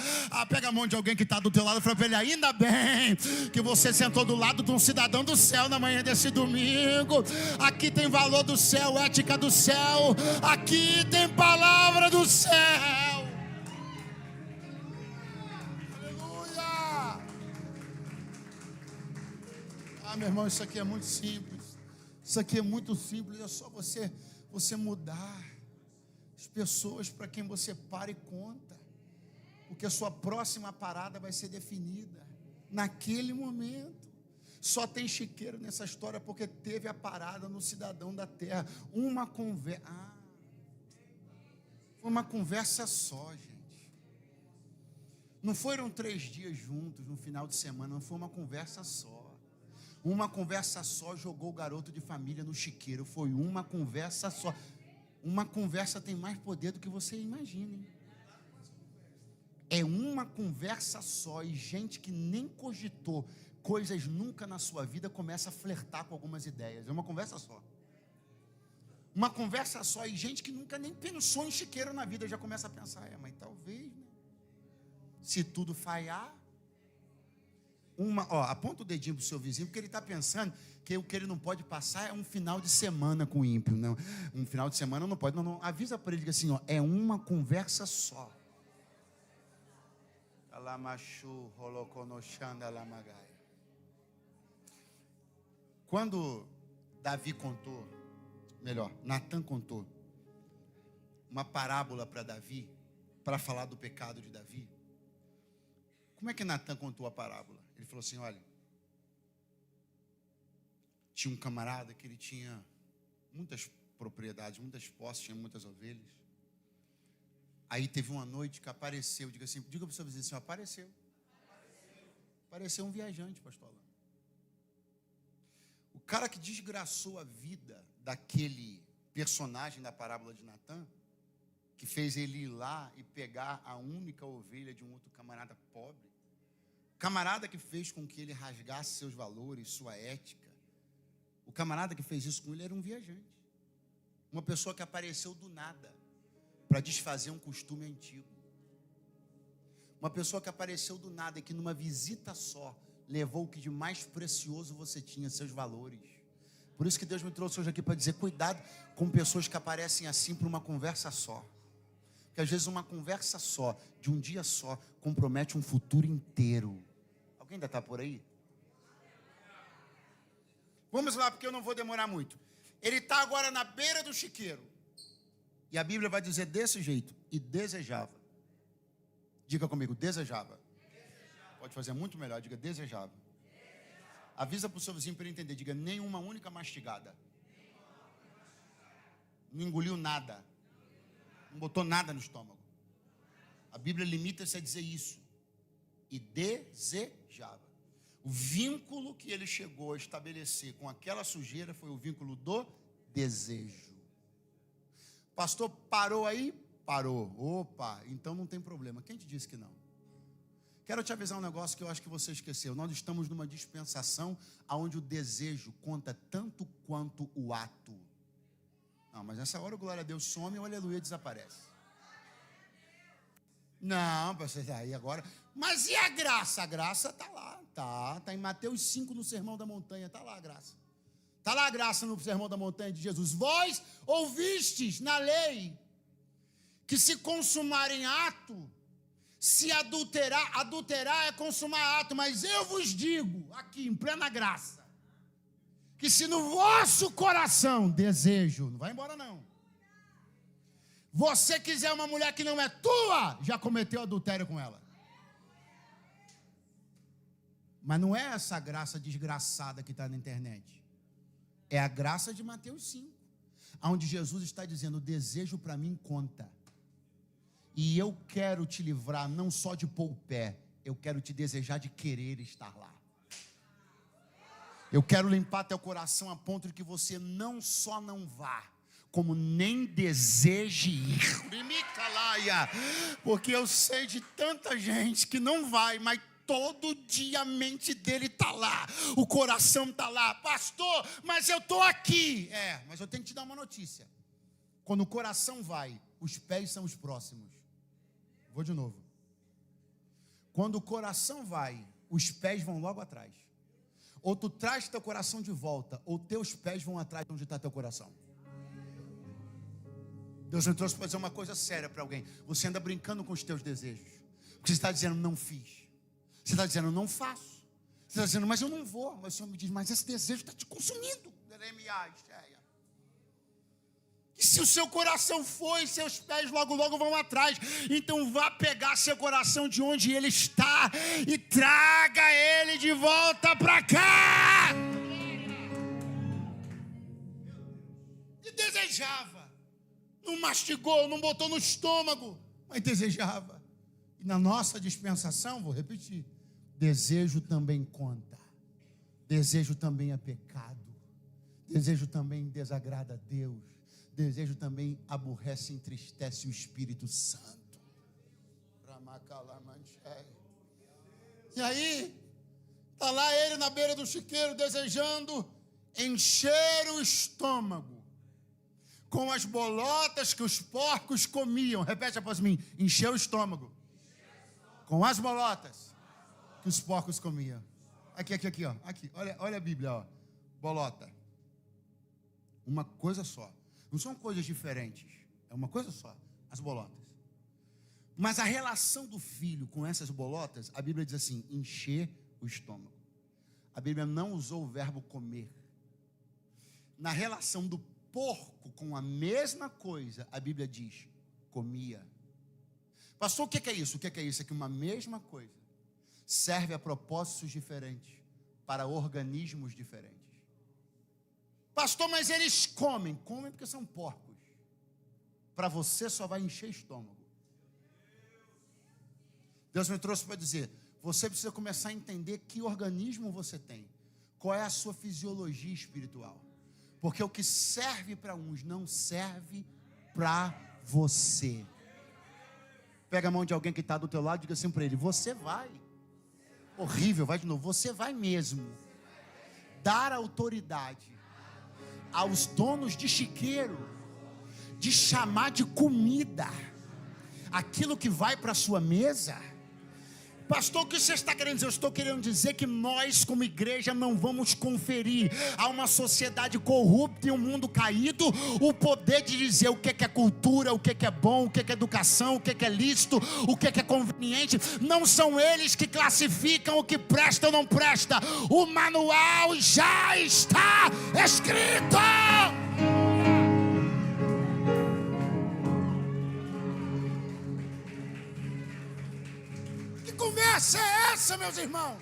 Pega a mão de alguém que está do teu lado e fala para ele, ainda bem que você sentou do lado de um cidadão do céu na manhã desse domingo. Aqui tem valor do céu, ética do céu, aqui tem palavra do céu. Meu irmão, isso aqui é muito simples. É só você mudar as pessoas para quem você para e conta. Porque a sua próxima parada vai ser definida naquele momento. Só tem chiqueiro nessa história porque teve a parada no cidadão da terra. Uma conversa. Foi uma conversa só, gente. Não foram 3 dias juntos no final de semana, não foi uma conversa só. Uma conversa só jogou o garoto de família no chiqueiro. Foi uma conversa só. Uma conversa tem mais poder do que você imagina, hein? É uma conversa só. E gente que nem cogitou coisas nunca na sua vida começa a flertar com algumas ideias. É uma conversa só. Uma conversa só. E gente que nunca nem pensou em chiqueiro na vida já começa a pensar, mas talvez, né? Se tudo falhar... aponta o dedinho pro seu vizinho, porque ele está pensando que o que ele não pode passar é um final de semana com o ímpio. Não, um final de semana não pode. Não. Avisa para ele, diga assim, é uma conversa só. Quando Natan contou uma parábola para Davi, para falar do pecado de Davi, como é que Natan contou a parábola? Ele falou assim, olha, tinha um camarada que ele tinha muitas propriedades, muitas posses, tinha muitas ovelhas. Aí teve uma noite que apareceu, diga para o seu vizinho assim, apareceu um viajante, pastor Alain. O cara que desgraçou a vida daquele personagem da parábola de Natan, que fez ele ir lá e pegar a única ovelha de um outro camarada pobre, camarada que fez com que ele rasgasse seus valores, sua ética, o camarada que fez isso com ele era um viajante, uma pessoa que apareceu do nada para desfazer um costume antigo, uma pessoa que apareceu do nada e que numa visita só levou o que de mais precioso você tinha, seus valores. Por isso que Deus me trouxe hoje aqui para dizer, cuidado com pessoas que aparecem assim por uma conversa só, porque às vezes uma conversa só, de um dia só, compromete um futuro inteiro. Alguém ainda está por aí? Vamos lá, porque eu não vou demorar muito. Ele está agora na beira do chiqueiro. E a Bíblia vai dizer desse jeito. E desejava. Diga comigo, desejava. Pode fazer muito melhor, diga desejava. Avisa para o seu vizinho para ele entender. Diga, nenhuma única mastigada. Não engoliu nada. Não botou nada no estômago. A Bíblia limita-se a dizer isso. E desejava. O vínculo que ele chegou a estabelecer com aquela sujeira foi o vínculo do desejo. Pastor, parou aí? Parou. Opa, então não tem problema. Quem te disse que não? Quero te avisar um negócio que eu acho que você esqueceu. Nós estamos numa dispensação onde o desejo conta tanto quanto o ato. Não, mas nessa hora o glória a Deus some e o aleluia desaparece. Não, você aí agora. Mas e a graça? A graça está lá, tá em Mateus 5 no Sermão da Montanha, está lá a graça. Está lá a graça no Sermão da Montanha de Jesus. Vós ouvistes na lei que se consumar em ato, se adulterar é consumar ato, mas eu vos digo, aqui em plena graça, que se no vosso coração desejo, não vai embora não, você quiser uma mulher que não é tua, já cometeu adultério com ela. Mas não é essa graça desgraçada que está na internet. É a graça de Mateus 5, onde Jesus está dizendo, o desejo para mim conta. E eu quero te livrar não só de pôr o pé, eu quero te desejar de querer estar lá. Eu quero limpar teu coração a ponto de que você não só não vá, como nem deseje ir. Porque eu sei de tanta gente que não vai, mas todo dia a mente dele está lá, o coração está lá. Pastor, mas eu estou aqui. Mas eu tenho que te dar uma notícia. Quando o coração vai, os pés são os próximos. Vou de novo. Quando o coração vai, os pés vão logo atrás. Ou tu traz teu coração de volta, ou teus pés vão atrás de onde está teu coração. Deus me trouxe para dizer uma coisa séria para alguém. Você anda brincando com os teus desejos. Porque você está dizendo, não fiz. Você está dizendo, não faço. Você está dizendo, mas eu não vou. Mas o Senhor me diz, mas esse desejo está te consumindo. E se o seu coração foi, seus pés logo vão atrás. Então vá pegar seu coração de onde ele está e traga ele de volta para cá. E desejava. Não mastigou, não botou no estômago, mas desejava. E na nossa dispensação, vou repetir, desejo também conta. Desejo também é pecado. Desejo também desagrada a Deus. Desejo também aborrece e entristece o Espírito Santo. E aí, está lá ele na beira do chiqueiro, desejando encher o estômago com as bolotas que os porcos comiam. Repete após mim, encher o estômago com as bolotas que os porcos comiam. Aqui, ó. Aqui, olha a Bíblia, ó. Bolota. Uma coisa só. Não são coisas diferentes. É uma coisa só. As bolotas. Mas a relação do filho com essas bolotas, a Bíblia diz assim, encher o estômago. A Bíblia não usou o verbo comer. Na relação do porco com a mesma coisa, a Bíblia diz, comia. Pastor, o que é isso? O que é isso? É que uma mesma coisa serve a propósitos diferentes, para organismos diferentes. Pastor, mas eles comem porque são porcos. Para você só vai encher estômago. Deus me trouxe para dizer, você precisa começar a entender que organismo você tem, qual é a sua fisiologia espiritual. Porque o que serve para uns não serve para você. Pega a mão de alguém que está do teu lado e diga assim para ele, você vai. Horrível, vai de novo. Você vai mesmo dar autoridade aos donos de chiqueiro de chamar de comida aquilo que vai para a sua mesa? Pastor, o que você está querendo dizer? Eu estou querendo dizer que nós, como igreja, não vamos conferir a uma sociedade corrupta e um mundo caído o poder de dizer o que é cultura, o que é bom, o que é educação, o que é lícito, o que é conveniente. Não são eles que classificam o que presta ou não presta. O manual já está escrito. Conversa é essa, meus irmãos?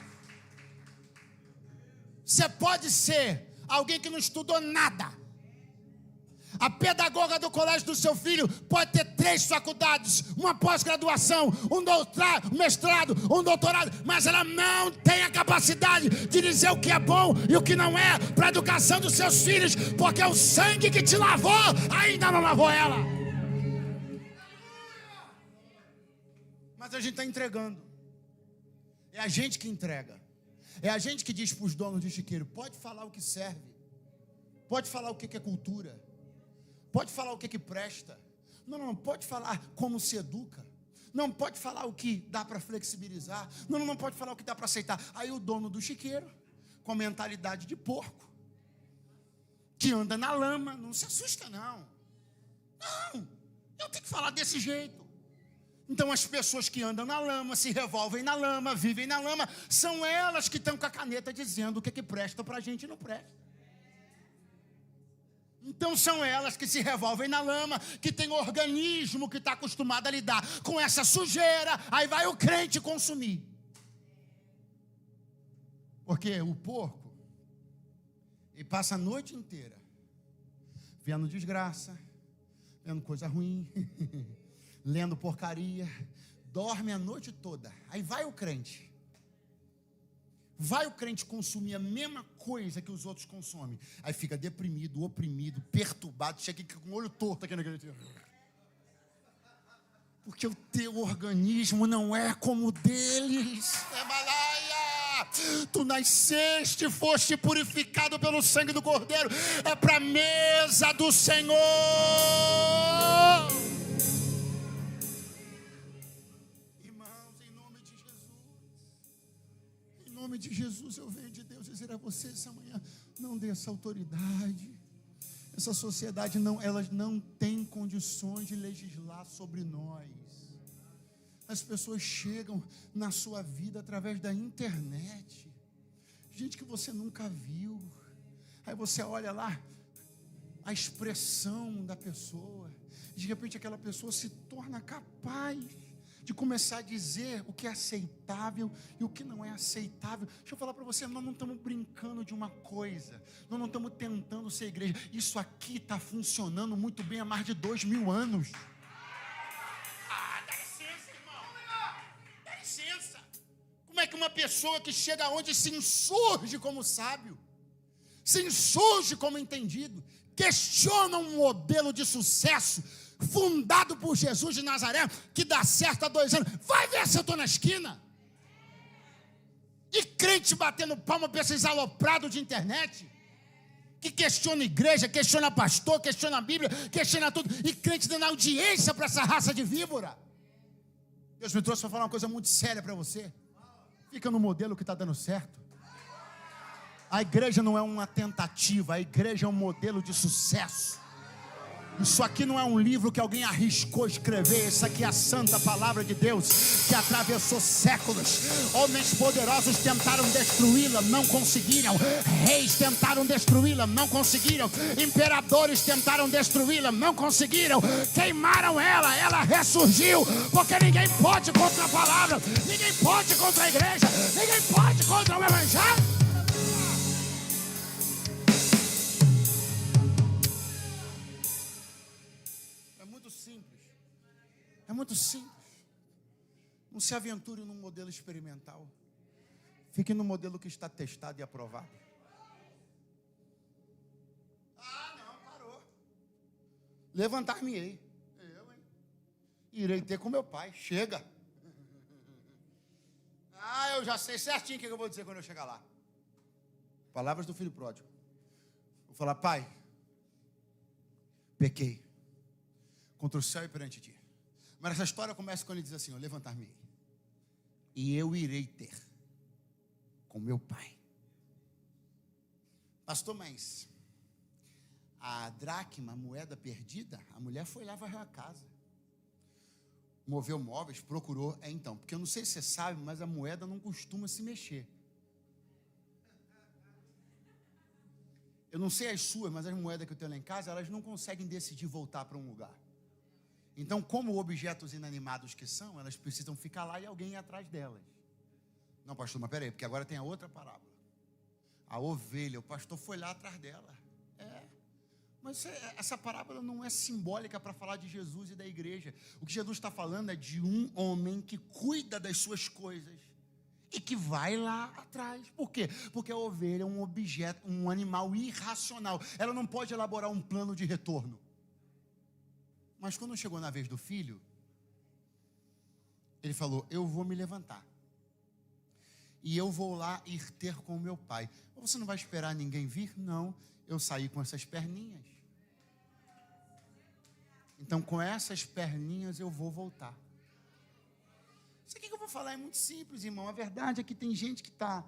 Você pode ser alguém que não estudou nada. A pedagoga do colégio do seu filho pode ter 3 faculdades, uma pós-graduação, um mestrado, um doutorado, mas ela não tem a capacidade de dizer o que é bom e o que não é para a educação dos seus filhos, porque o sangue que te lavou ainda não lavou ela. Mas a gente está entregando. É a gente que entrega. É a gente que diz para os donos de chiqueiro, pode falar o que serve. Pode falar o que é cultura. Pode falar o que presta. Não, pode falar como se educa. Não pode falar o que dá para flexibilizar. Não pode falar o que dá para aceitar. Aí o dono do chiqueiro, com a mentalidade de porco, que anda na lama, não se assusta não. Não, eu tenho que falar desse jeito. Então as pessoas que andam na lama, se revolvem na lama, vivem na lama, são elas que estão com a caneta dizendo o que, que presta para a gente e não presta. Então são elas que se revolvem na lama, que tem organismo que está acostumado a lidar com essa sujeira, aí vai o crente consumir. Porque o porco, ele passa a noite inteira vendo desgraça, vendo coisa ruim, lendo porcaria, dorme a noite toda. Aí vai o crente. Vai o crente consumir a mesma coisa que os outros consomem. Aí fica deprimido, oprimido, perturbado, chega aqui com o olho torto aqui naquele dia. Porque o teu organismo não é como o deles. É balaia. Tu nasceste, foste purificado pelo sangue do Cordeiro. É para a mesa do Senhor. Em nome de Jesus, eu venho de Deus dizer a você essa manhã, não dê essa autoridade. Essa sociedade elas não tem condições de legislar sobre nós. As pessoas chegam na sua vida através da internet. Gente que você nunca viu. Aí você olha lá a expressão da pessoa. De repente aquela pessoa se torna capaz de começar a dizer o que é aceitável e o que não é aceitável. Deixa eu falar para você, nós não estamos brincando de uma coisa, nós não estamos tentando ser igreja. Isso aqui está funcionando muito bem há mais de 2000 anos. Dá licença, irmão. Dá licença. Como é que uma pessoa que chega onde se insurge como sábio, se insurge como entendido, questiona um modelo de sucesso fundado por Jesus de Nazaré, que dá certo há 2 anos, vai ver se eu estou na esquina. E crente batendo palma para esses aloprados de internet, que questiona a igreja, questiona pastor, questiona a Bíblia, questiona tudo, e crente dando audiência para essa raça de víbora. Deus me trouxe para falar uma coisa muito séria para você. Fica no modelo que está dando certo. A igreja não é uma tentativa, a igreja é um modelo de sucesso. Isso aqui não é um livro que alguém arriscou escrever. Isso aqui é a santa palavra de Deus, que atravessou séculos. Homens poderosos tentaram destruí-la, não conseguiram. Reis tentaram destruí-la, não conseguiram. Imperadores tentaram destruí-la, não conseguiram. Queimaram ela ressurgiu. Porque ninguém pode contra a palavra, ninguém pode contra a igreja, ninguém pode contra o evangelho. É muito simples. Não se aventure num modelo experimental. Fique no modelo que está testado e aprovado. Parou. Levantar-me-ei. Irei ter com meu pai. Chega. Eu já sei certinho o que eu vou dizer quando eu chegar lá. Palavras do filho pródigo. Vou falar, pai, pequei contra o céu e perante ti. Mas essa história começa quando ele diz assim, levantar-me-ei, e eu irei ter com meu pai. Pastor, mas a dracma, a moeda perdida, a mulher foi lá, varreu a casa, moveu móveis, procurou. Então, porque eu não sei se você sabe, mas a moeda não costuma se mexer. Eu não sei as suas, mas as moedas que eu tenho lá em casa, elas não conseguem decidir voltar para um lugar. Então, como objetos inanimados que são, elas precisam ficar lá e alguém ir atrás delas. Não, pastor, mas peraí, porque agora tem a outra parábola. A ovelha, o pastor foi lá atrás dela. Mas essa parábola não é simbólica para falar de Jesus e da igreja. O que Jesus está falando é de um homem que cuida das suas coisas e que vai lá atrás. Por quê? Porque a ovelha é um objeto, um animal irracional. Ela não pode elaborar um plano de retorno. Mas quando chegou na vez do filho, ele falou, eu vou me levantar. E eu vou lá ir ter com o meu pai. Você não vai esperar ninguém vir? Não, eu saí com essas perninhas. Então com essas perninhas eu vou voltar. Isso aqui que eu vou falar é muito simples, irmão. A verdade é que tem gente que está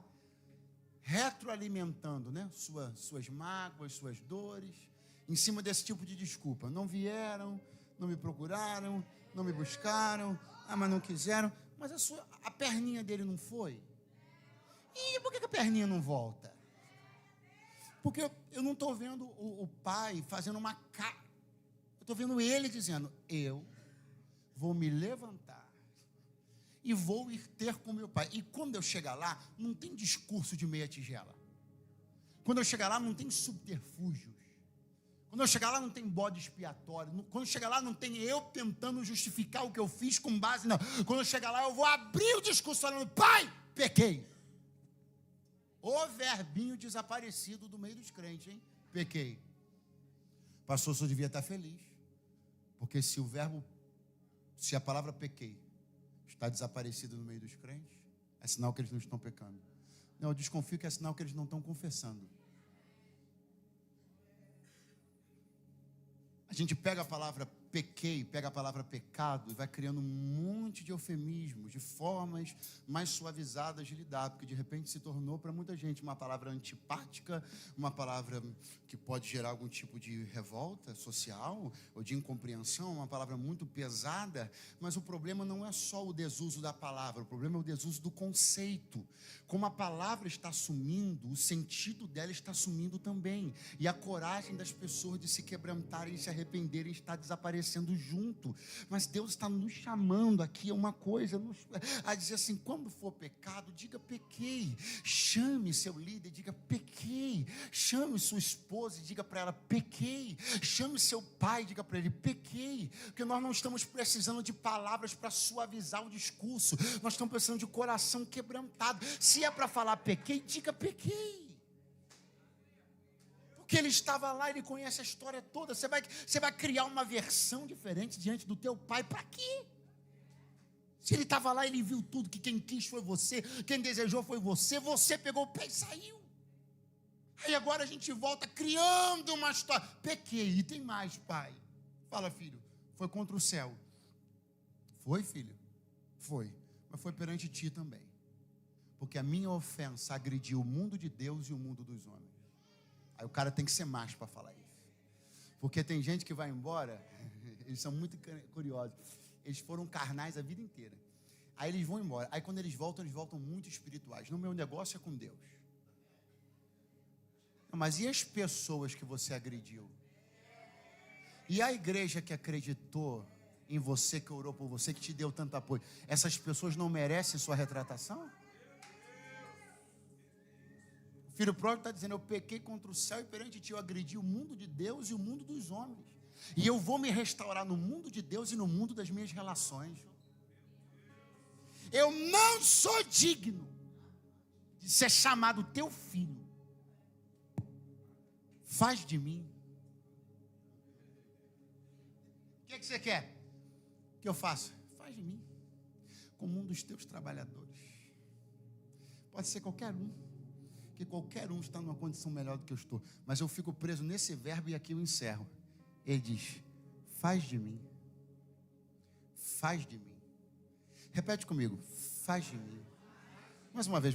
retroalimentando, né, suas mágoas, suas dores, em cima desse tipo de desculpa. Não vieram, não me procuraram, não me buscaram, mas não quiseram. Mas a perninha dele não foi. E por que a perninha não volta? Porque eu não estou vendo o pai fazendo uma cara. Eu estou vendo ele dizendo, eu vou me levantar e vou ir ter com meu pai. E quando eu chegar lá, não tem discurso de meia tigela. Quando eu chegar lá, não tem subterfúgios. Quando eu chegar lá, não tem bode expiatório. Quando eu chegar lá, não tem eu tentando justificar o que eu fiz com base, não. Quando eu chegar lá, eu vou abrir o discurso falando, pai, pequei. O verbinho desaparecido do meio dos crentes, hein? Pequei. Pastor, só devia estar feliz. Porque se a palavra pequei está desaparecida no meio dos crentes, é sinal que eles não estão pecando. Não, eu desconfio que é sinal que eles não estão confessando. A gente pega a palavra pequei, pega a palavra pecado e vai criando um monte de eufemismos, de formas mais suavizadas de lidar, porque de repente se tornou para muita gente uma palavra antipática, uma palavra que pode gerar algum tipo de revolta social ou de incompreensão, uma palavra muito pesada, mas o problema não é só o desuso da palavra, o problema é o desuso do conceito. Como a palavra está sumindo, o sentido dela está sumindo também, e a coragem das pessoas de se quebrantarem e se arrependerem está desaparecendo junto. Mas Deus está nos chamando aqui a uma coisa, a dizer assim, quando for pecado, diga pequei. Chame seu líder, diga pequei. Chame sua esposa e diga para ela pequei. Chame seu pai, diga para ele pequei. Porque nós não estamos precisando de palavras para suavizar o discurso, nós estamos precisando de coração quebrantado. Se é para falar pequei, diga pequei. Porque ele estava lá, ele conhece a história toda. Você vai criar uma versão diferente diante do teu pai, para quê? Se ele estava lá, ele viu tudo, que quem quis foi você, quem desejou foi você, você pegou o pé e saiu. Aí agora a gente volta criando uma história. Pequei, e tem mais, pai. Fala, filho, foi contra o céu. Foi, filho? Foi, mas foi perante ti também. Porque a minha ofensa agrediu o mundo de Deus e o mundo dos homens. Aí o cara tem que ser macho para falar isso. Porque tem gente que vai embora, eles são muito curiosos. Eles foram carnais a vida inteira. Aí eles vão embora. Aí quando eles voltam muito espirituais. No meu negócio é com Deus. Não, mas e as pessoas que você agrediu? E a igreja que acreditou em você, que orou por você, que te deu tanto apoio? Essas pessoas não merecem sua retratação? O filho pródigo está dizendo, eu pequei contra o céu e perante ti eu agredi o mundo de Deus e o mundo dos homens. E eu vou me restaurar no mundo de Deus e no mundo das minhas relações. Eu não sou digno de ser chamado teu filho. Faz de mim. O que você quer que eu faça? Faz de mim como um dos teus trabalhadores. Pode ser qualquer um. Que qualquer um está numa condição melhor do que eu estou. Mas eu fico preso nesse verbo e aqui eu encerro. Ele diz, faz de mim. Faz de mim. Repete comigo, faz de mim. Mais uma vez.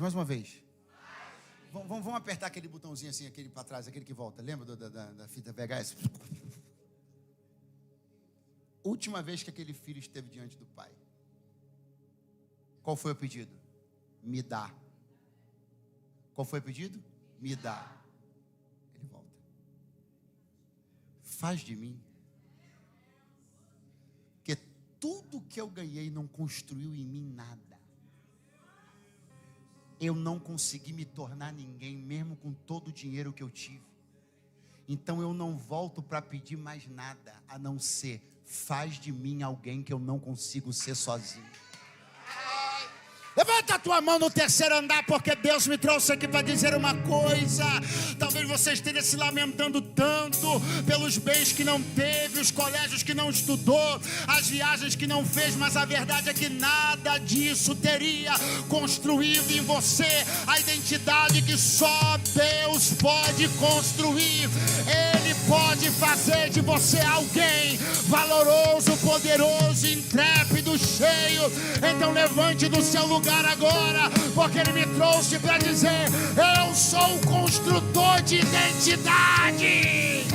Vamos apertar aquele botãozinho assim, aquele para trás, aquele que volta. Lembra da fita VHS? Última vez que aquele filho esteve diante do pai. Qual foi o pedido? Me dá. Qual foi o pedido? Me dá. Ele volta. Faz de mim. Porque tudo que eu ganhei não construiu em mim nada. Eu não consegui me tornar ninguém, mesmo com todo o dinheiro que eu tive. Então eu não volto para pedir mais nada, a não ser, faz de mim alguém que eu não consigo ser sozinho. Levanta a tua mão no terceiro andar, porque Deus me trouxe aqui para dizer uma coisa. Talvez você esteja se lamentando tanto pelos bens que não teve, os colégios que não estudou, as viagens que não fez, mas a verdade é que nada disso teria construído em você a identidade que só Deus pode construir. Ele pode fazer de você alguém valoroso, poderoso, intrépido, cheio Deus. Então levante do seu lugar agora, porque Ele me trouxe para dizer: eu sou o construtor de identidade.